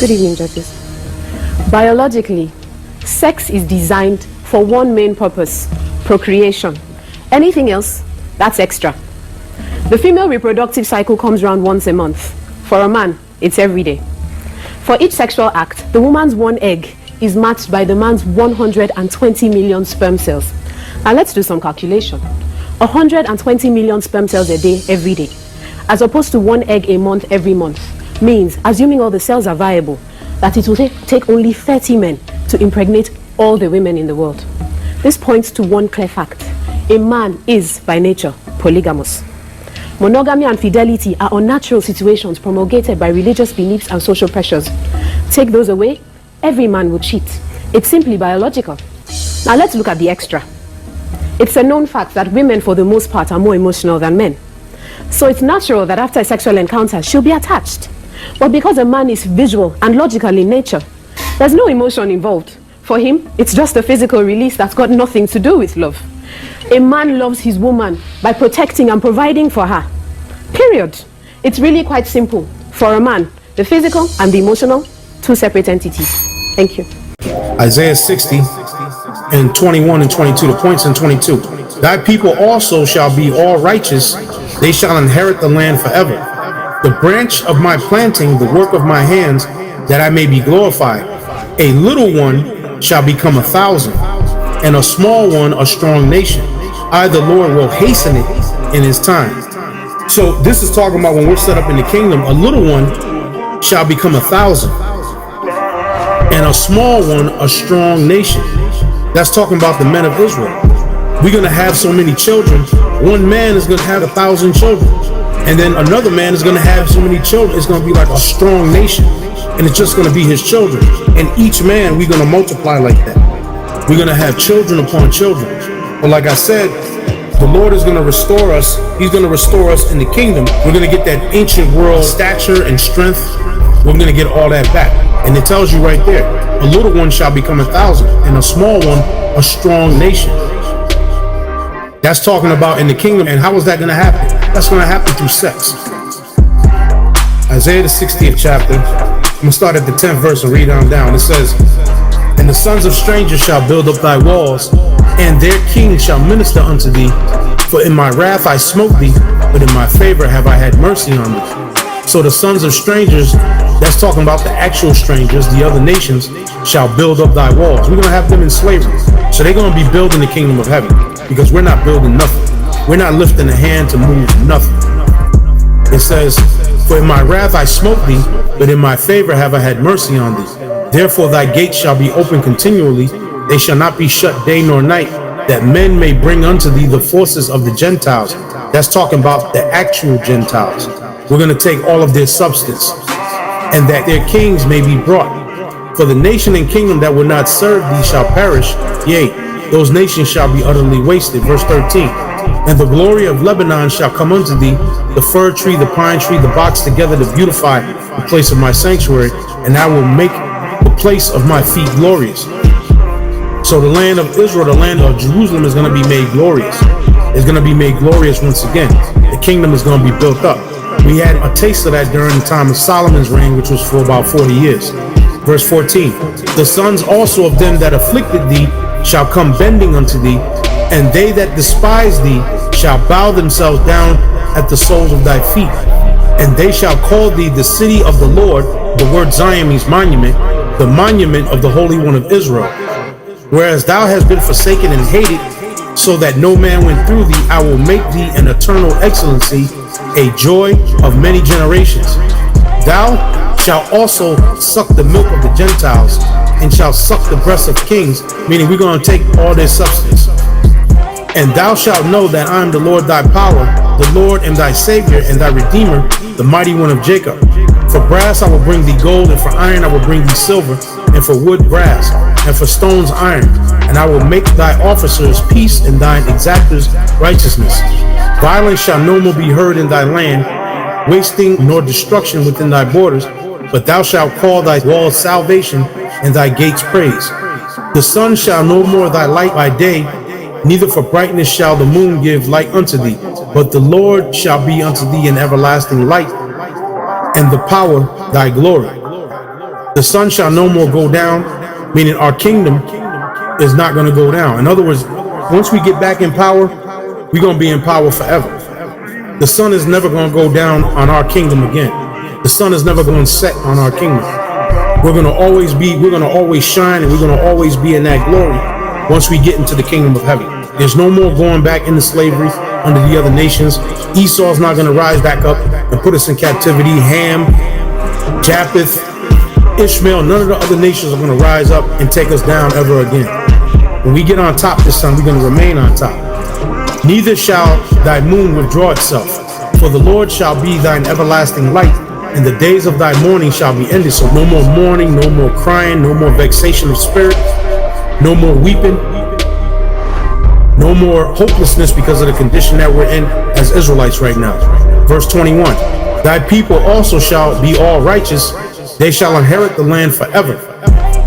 Good evening, judges. Biologically, sex is designed for one main purpose: procreation. Anything else, that's extra. The female reproductive cycle comes around once a month. For a man, it's every day. For each sexual act, the woman's one egg is matched by the man's 120 million sperm cells. Now let's do some calculation. 120 million sperm cells a day, every day, as opposed to one egg a month, every month, means, assuming all the cells are viable, that it will take only 30 men to impregnate all the women in the world. This points to one clear fact: a man is, by nature, polygamous. Monogamy and fidelity are unnatural situations promulgated by religious beliefs and social pressures. Take those away, every man would cheat. It's simply biological. Now let's look at the extra. It's a known fact that women, for the most part, are more emotional than men. So it's natural that after a sexual encounter, she'll be attached. But because a man is visual and logical in nature, there's no emotion involved. For him, it's just a physical release that's got nothing to do with love. A man loves his woman by protecting and providing for her. Period. It's really quite simple. For a man, the physical and the emotional, two separate entities. Thank you. Isaiah 60 and 21 and 22, the points in 22. Thy people also shall be all righteous, they shall inherit the land forever. The branch of my planting, the work of my hands, that I may be glorified. A little one shall become 1,000, and a small one a strong nation. I, the Lord, will hasten it in his time. So this is talking about when we're set up in the kingdom, a little one shall become 1,000, and a small one a strong nation. That's talking about the men of Israel. We're going to have so many children. One man is going to have 1,000 children. And then another man is going to have so many children. It's going to be like a strong nation. And it's just going to be his children. And each man, we're going to multiply like that. We're going to have children upon children. But like I said, the Lord is going to restore us. He's going to restore us in the kingdom. We're going to get that ancient world stature and strength. We're going to get all that back. And it tells you right there, a little one shall become 1,000, and a small one a strong nation. That's talking about in the kingdom. And how is that going to happen? That's going to happen through sex. Isaiah the 60th chapter. I'm going to start at the 10th verse and read on down. It says, and the sons of strangers shall build up thy walls, and their kings shall minister unto thee. For in my wrath I smote thee, but in my favor have I had mercy on thee. So the sons of strangers, that's talking about the actual strangers, the other nations, shall build up thy walls. We're going to have them in slavery. So they're going to be building the kingdom of heaven, because we're not building nothing. We're not lifting a hand to move nothing. It says, for in my wrath I smote thee, but in my favor have I had mercy on thee. Therefore thy gates shall be open continually, they shall not be shut day nor night, that men may bring unto thee the forces of the Gentiles. That's talking about the actual Gentiles. We're going to take all of their substance, and that their kings may be brought. For the nation and kingdom that will not serve thee shall perish, yea, those nations shall be utterly wasted. Verse 13. And the glory of Lebanon shall come unto thee, the fir tree, the pine tree, the box together to beautify the place of my sanctuary, and I will make the place of my feet glorious. So the land of Israel, the land of Jerusalem, is going to be made glorious. It's going to be made glorious once again. The kingdom is going to be built up. We had a taste of that during the time of Solomon's reign, which was for about 40 years. Verse 14. The sons also of them that afflicted thee shall come bending unto thee, and they that despise thee shall bow themselves down at the soles of thy feet. And they shall call thee the city of the Lord. The word Zion means monument, the monument of the Holy One of Israel. Whereas thou hast been forsaken and hated, so that no man went through thee, I will make thee an eternal excellency, a joy of many generations. Thou shalt also suck the milk of the Gentiles, and shalt suck the breasts of kings, meaning we're going to take all their substance. And thou shalt know that I am the Lord thy power, the Lord and thy Savior and thy Redeemer, the mighty one of Jacob. For brass I will bring thee gold, and for iron I will bring thee silver, and for wood brass, and for stones iron. And I will make thy officers peace, and thine exactors righteousness. Violence shall no more be heard in thy land, wasting nor destruction within thy borders, but thou shalt call thy walls salvation, and thy gates praise. The sun shall no more thy light by day, neither for brightness shall the moon give light unto thee, but the Lord shall be unto thee an everlasting light, and the power thy glory. The sun shall no more go down, meaning our kingdom is not going to go down. In other words, once we get back in power, we're going to be in power forever. The sun is never going to go down on our kingdom again. The sun is never going to set on our kingdom. We're going to always shine, and we're going to always be in that glory once we get into the kingdom of heaven. There's no more going back into slavery under the other nations. Esau's not going to rise back up and put us in captivity. Ham, Japheth, Ishmael, none of the other nations are going to rise up and take us down ever again. When we get on top this time, we're going to remain on top. Neither shall thy moon withdraw itself, for the Lord shall be thine everlasting light, and the days of thy mourning shall be ended. So no more mourning, no more crying, no more vexation of spirit, no more weeping, no more hopelessness because of the condition that we're in as Israelites right now. Verse 21, thy people also shall be all righteous, they shall inherit the land forever.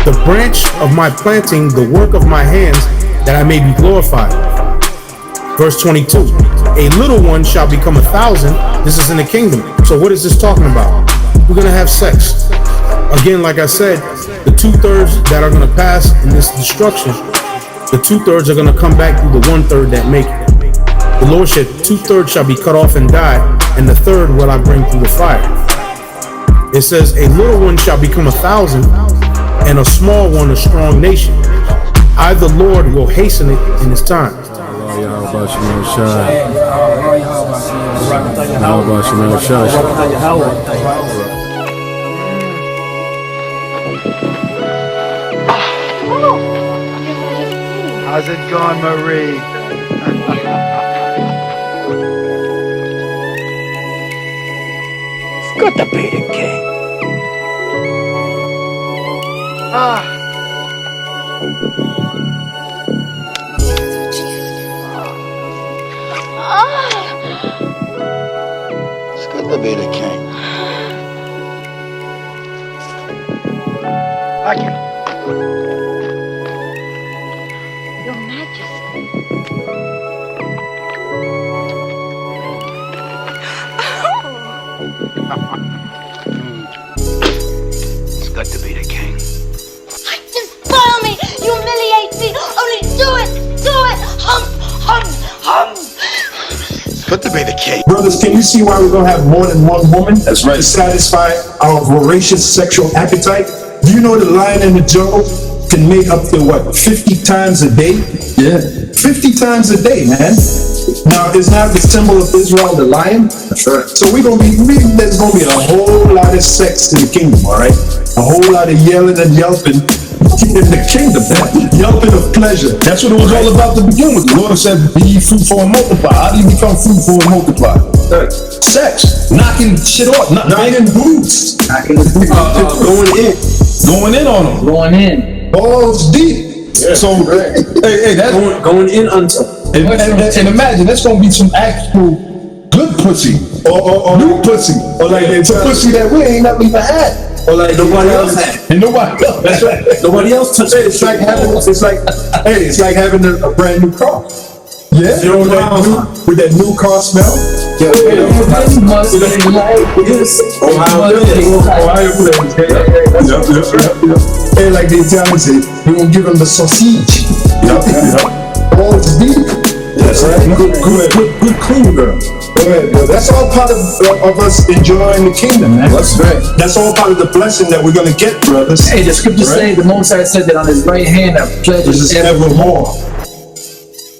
The branch of my planting, the work of my hands, that I may be glorified. Verse 22, a little one shall become 1,000. This is in the kingdom. So what is this talking about? We're going to have sex. Again, like I said, the 2/3 that are going to pass in this destruction, the 2/3 are going to come back through the 1/3 that make it. The Lord said 2/3 shall be cut off and die, and the third will I bring through the fire. It says a little one shall become 1,000, and a small one a strong nation. I, the Lord, will hasten it in his time. How's it going, Marie? It's good to be the king. It's good to be the king. Thank you. Your Majesty. It's good to be the king. Just spoil me! Humiliate me! Only do it! Do it! Hum! It's good to be the king. Brothers, can you see why we're gonna have more than one woman? That's right. To satisfy our voracious sexual appetite. Do you know the lion and the jungle can mate up to what, 50 times a day? Yeah. 50 times a day, man. Now, is not the symbol of Israel the lion? That's right. So there's gonna be a whole lot of sex in the kingdom, all right? A whole lot of yelling and yelping in the kingdom, man. Yelping of pleasure. That's what it was all about to begin with. The Lord said, be ye fruitful and multiply. How do you become fruitful and multiply? Sex. Knocking shit off. Knocking boots. Going in on them. Going in. Balls deep. Yeah, so, right. hey, that's going in unto. And imagine, that's going to be some actual good pussy. Or new pussy. Or like, it's a pussy that we ain't never even had. Or like nobody else had. And nobody else. That's right. Nobody else touched it. It's like having a brand new car. Yeah. You know with that new car smell? Yeah. Hey, like the Italians say, we gonna give them the sausage. All is deep. That's right. Good clean girl. That's all part of us enjoying the kingdom, man. That's right. That's all part of the blessing that we're gonna get, brothers. Hey, the scriptures say the Most High said that on his right hand are pleasures evermore.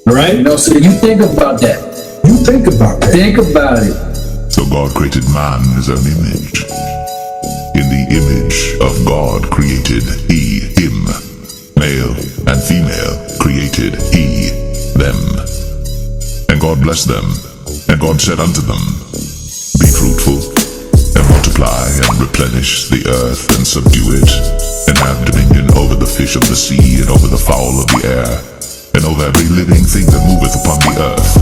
Right? You know, so you think about that. You think about that. Think about it. So God created man in his own image. In the image of God created he him. Male and female created he them. And God blessed them. And God said unto them, be fruitful, and multiply, and replenish the earth, and subdue it, and have dominion over the fish of the sea, and over the fowl of the air, and over every living thing that moveth upon the earth.